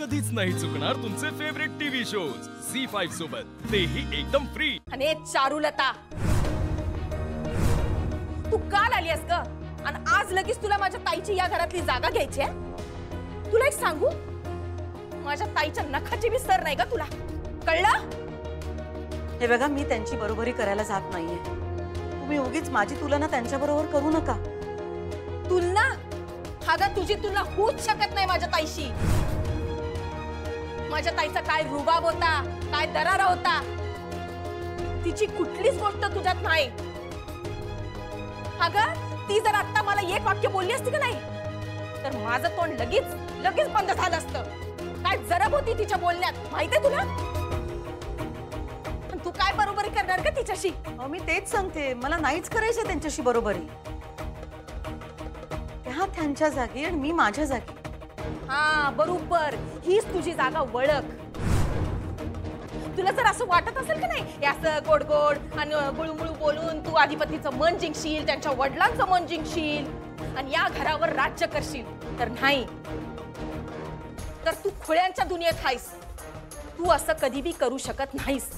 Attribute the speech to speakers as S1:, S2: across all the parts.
S1: कधीच नाही चुकणार तुमचे फेवरेट टीव्ही शोज झी5 सोबत, तेही एकदम फ्री।
S2: आणि चारुलता, तू काल आलीस ग आणि आज लगेच तुला माझ्या ताईची या घरातली जागा घ्यायची आहे? तुला एक सांगू, माझ्या ताईच्या नखाची बी सर नाही का तुला, कळलं?
S3: हे बघा, मी त्यांची बरोबरी करायला जात नाहीये। तुम्ही उगीच माझी तुलना त्यांच्या बरोबर करू नका।
S2: तुलना? अगं तुझी तुलना होऊच शकत नाही माझ्या ताईशी। माझ्या ताईचा काय रुबाब होता, काय दरारा होता, तिची कुठलीच गोष्ट तुझ्यात नाही। अगं ती जर आता मला एक वाक्य बोलली असती का नाही, तर माझं तोंड लगेच बंद झालं असतं। काय जरब होती तिच्या बोलण्यात माहितीये तुला? तू काय बरोबरी करणार का तिच्याशी?
S3: मी तेच सांगते, मला नाहीच करायचं त्यांच्याशी बरोबरी। त्या त्यांच्या जागी आणि मी माझ्या जागी।
S2: हा बरोबर, हीच तुझी जागा वळख। तुला जर असं वाटत असेल का नाही, असं गोड गोड आणि गुळमुळू बोलून तू अधिपतीचं मन जिंकशील, त्यांच्या वडिलांचं मन जिंकशील आणि या घरावर राज्य करशील, तर नाही, तर तू खुळ्यांच्या दुनियेत आहेस। तू असं कधी बी करू शकत नाहीस,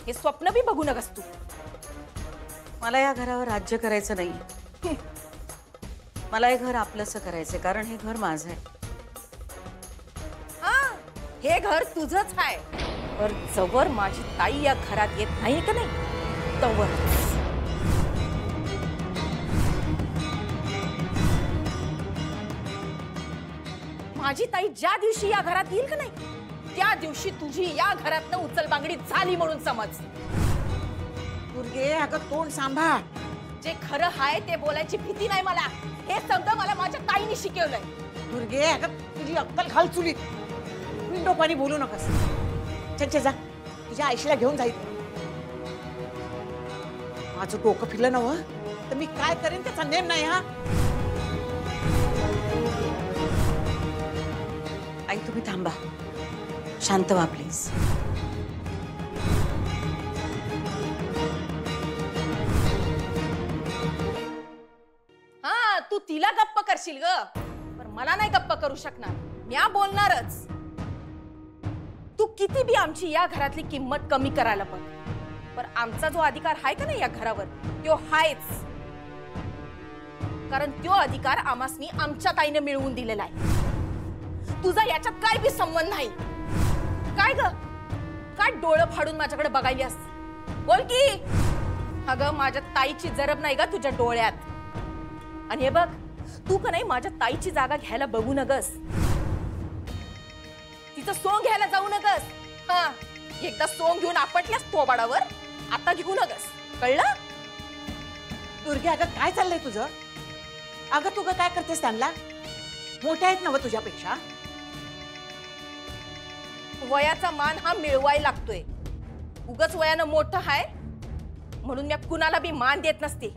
S2: हे स्वप्न बी बघू नकस तू।
S3: मला या घरावर राज्य करायचं नाही, मला हे घर आपलंसं करायचंय, कारण हे घर माझं आहे।
S2: हा, हे घर तुझंच आहे, पर जवळ माझी ताई या घरात येत नाही का नाही, तवर माझी ताई ज्या दिवशी या घरात येईल का नाही, त्या दिवशी तुझी या घरातनं उचलबांगडी झाली म्हणून समज।
S4: दुर्गे, अगं तोंड सांभाळ।
S2: जे खरं आहे ते बोलायची भीती नाही मला, हे सगळं मला माझ्या ताईने शिकवलंय।
S4: दुर्गे, अगं तुझी अक्कल घाल चुलीत, विंडो पाणी बोलू नकस। चल जा, तुझ्या आईशीला घेऊन जाईल। माझं डोकं फिरलं नव तर मी काय करेन त्याचा नेम नाही। हा
S3: आई, तुम्ही थांबा, शांत व्हा प्लीज।
S2: हा, तू तिला गप्प करशील ग, पण मला नाही गप्प करू शकणार, म्या बोलणारच। तू किती बी आमची या घरातली किंमत कमी करायला बघ, पण आमचा जो अधिकार आहे का नाही या घरावर, तो हायच, कारण तो अधिकार आम्हासनी आमच्या ताईने मिळवून दिलेला आहे। तुझा याच्यात काय बी संबंध नाही। काय ग, काय डोळं फाडून माझ्याकडे बघायलीस? बोल की। अगं माझ्या ताईची जरब नाही ग तुझ्या डोळ्यात। आणि हे बघ, तू का नाही माझ्या ताईची जागा घ्यायला बघू नगस, तिचं सोंग घ्यायला जाऊ नगस। हा, एकदा सोंग घेऊन आपटल्यास थोबाडावर, आता घेऊ नगस, कळलं?
S4: दुर्गे, अगं काय चाललंय तुझं? अगं तू काय करतेस? त्यांना मोठ्या आहेत नव तुझ्यापेक्षा।
S2: वयाचा मान हा मिळवायला लागतोय, उगच वयानं मोठं आहे म्हणून मी कुणाला बी मान देत नसते।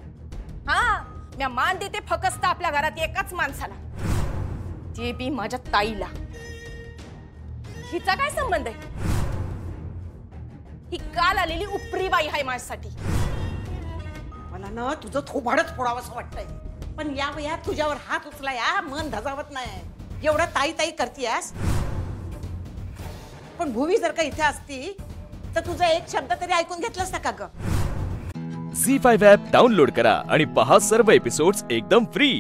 S2: हा, मी मान देते फक्त आपल्या घरात एकाच माणसाला, ते बी माझ्या ताईला। हिचा काय संबंध आहे? ही काल आलेली उपरी बाई आहे माझ्यासाठी।
S4: मला ना तुझं थोबाडच फोडावंसं वाटतंय, पण या वयात तुझ्यावर हात उचला या मन धजावत नाही। एवढा ताई ताई करतीयस, पण भूवी जर का इथे असती तर तुझा एक शब्द तरी ऐकून घेतलास ना का ग?
S1: झी5 ॲप डाउनलोड करा आणि पहा सर्व एपिसोड्स एकदम फ्री।